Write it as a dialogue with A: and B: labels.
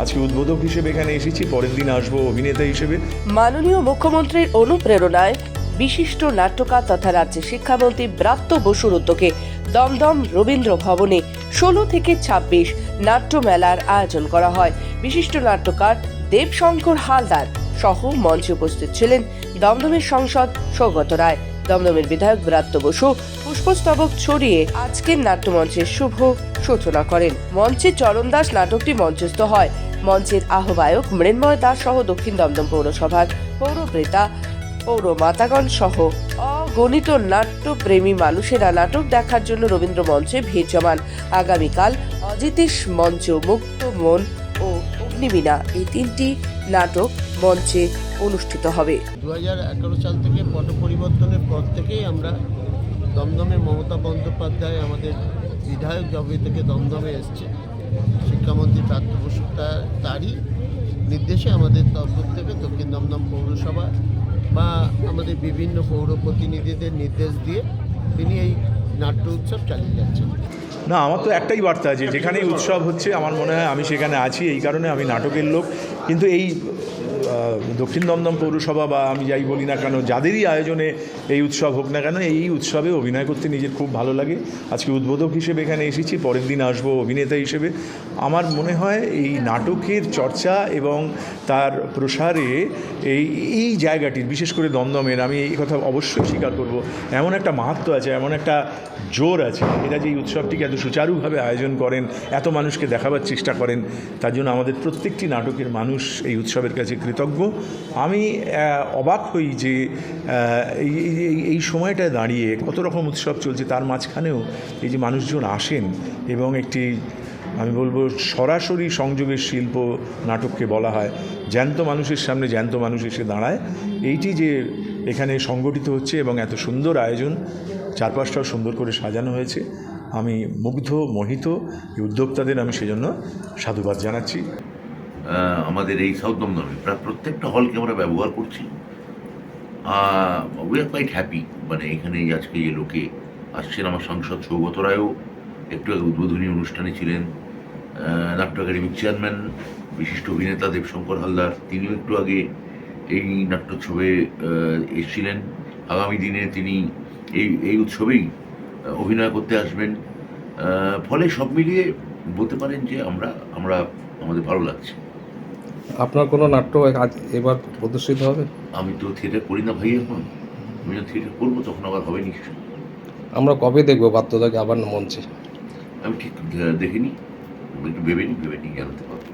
A: আজকে উদ্বোধক হিসেবে এখানে এসেছি, পরের দিন আসবো অভিনেতা হিসেবে।
B: মাননীয় মুখ্যমন্ত্রীর অনুপ্রেরণায় বিশিষ্ট নাট্যকার তথা রাজ্যের শিক্ষামন্ত্রী ব্রাত্য বসুর উদ্যোগে দমদম রবীন্দ্র ভবনে 16 থেকে 26 নাট্যমেলার আয়োজন করা হয়। বিশিষ্ট নাট্যকার দেবশঙ্কর হালদার সহ মঞ্চে উপস্থিত ছিলেন দমদমের সাংসদ সৌগত রায়, দমদমের বিধায়ক ব্রাত্য বসু পুষ্পস্তবক ছড়িয়ে আজকের নাট্যমঞ্চের শুভ সূচনা করেন। মঞ্চে চরণ দাস নাটকটি মঞ্চস্থ হয়। মঞ্চের আহ্বায়ক মৃন্ময় দাস সহ দক্ষিণ দমদম পৌরসভার পৌরপ্রেতা পৌর মাতাগণ সহ অগণিত নাট্যপ্রেমী মানুষেরা নাটক দেখার জন্য রবীন্দ্র মঞ্চে ভিড় জমান। আগামীকাল অজিতেশ মঞ্চ, মুক্ত মন ও অগ্নিবীণা এই 3টি নাটক মঞ্চে অনুষ্ঠিত হবে।
C: 2011 সাল থেকে পট পরিবর্তনের পর থেকেই আমরা দমদমে মমতা বন্দ্যোপাধ্যায় আমাদের বিধায়ক জবে থেকে দমদমে এসছে, শিক্ষামন্ত্রী ব্রাত্য বসু তারই নির্দেশে আমাদের তরফ থেকে দক্ষিণ দমদম পৌরসভা বা আমাদের বিভিন্ন পৌর প্রতিনিধিদের নির্দেশ দিয়ে তিনি এই নাট্য উৎসব চালিয়ে যাচ্ছেন।
A: না, আমার তো একটাই বার্তা আছে, যেখানেই উৎসব হচ্ছে আমার মনে হয় আমি সেখানে আছি, এই কারণে আমি নাটকের লোক। কিন্তু এই দক্ষিণ দমদম পৌরসভা বা আমি যাই বলি না কেন, যাদেরই আয়োজনে এই উৎসব হোক না কেন, এই উৎসবে অভিনয় করতে নিজের খুব ভালো লাগে। আজকে উদ্বোধক হিসেবে এখানে এসেছি, পরের দিন আসবো অভিনেতা হিসেবে। আমার মনে হয় এই নাটকের চর্চা এবং তার প্রসারে এই জায়গাটির, বিশেষ করে দমদমের, আমি এই কথা অবশ্যই স্বীকার করব, এমন একটা মাহাত্ম্য আছে, এমন একটা জোর আছে। এরা যে এই উৎসবটিকে এত সুচারুভাবে আয়োজন করেন, এত মানুষকে দেখাবার চেষ্টা করেন, তার জন্য আমাদের প্রত্যেকটি নাটকের মানুষ এই উৎসবের কাছে কৃতজ্ঞ। আমি অবাক হই যে এই সময়টায় দাঁড়িয়ে কত রকম উৎসব চলছে, তার মাঝখানেও এই যে মানুষজন আসেন এবং একটি, আমি বলবো, সরাসরি সংযোগের শিল্প নাটককে বলা হয়। জ্যান্ত মানুষের সামনে জ্যান্ত মানুষ এসে দাঁড়ায়, এইটি যে এখানে সংগঠিত হচ্ছে এবং এত সুন্দর আয়োজন, চারপাশটাও সুন্দর করে সাজানো হয়েছে, আমি মুগ্ধ, মোহিত। এই উদ্যোক্তাদের আমি সেজন্য সাধুবাদ জানাচ্ছি।
D: আমাদের এই সাউথ দমদমে প্রায় প্রত্যেকটা হলকে আমরা ব্যবহার করছি। We are quite happy. মানে এখানে আজকে যে লোকে আসছেন, আমার সাংসদ সৌগত রায়ও একটু আগে উদ্বোধনী অনুষ্ঠানে ছিলেন, নাট্য একাডেমির চেয়ারম্যান বিশিষ্ট অভিনেতা দেবশঙ্কর হালদার, তিনিও একটু আগে এই নাট্যোৎসবে এসেছিলেন। আগামী দিনে তিনি এই উৎসবেই অভিনয় করতে আসবেন। ফলে সব মিলিয়ে বলতে পারেন যে আমরা আমাদের ভালো লাগছে।
E: আপনার কোনো নাট্য এবার প্রদর্শিত হবে?
D: আমি তো থিয়েটার করি না ভাই, এখন আমি যখন থিয়েটার করবো তখন আবার হবে নিশ্চয়ই।
E: আমরা কবে দেখবো বাধ্যতাকে আবার মঞ্চে?
D: আমি ঠিক দেখিনি, একটু ভেবে নিই জানাতে পারবো।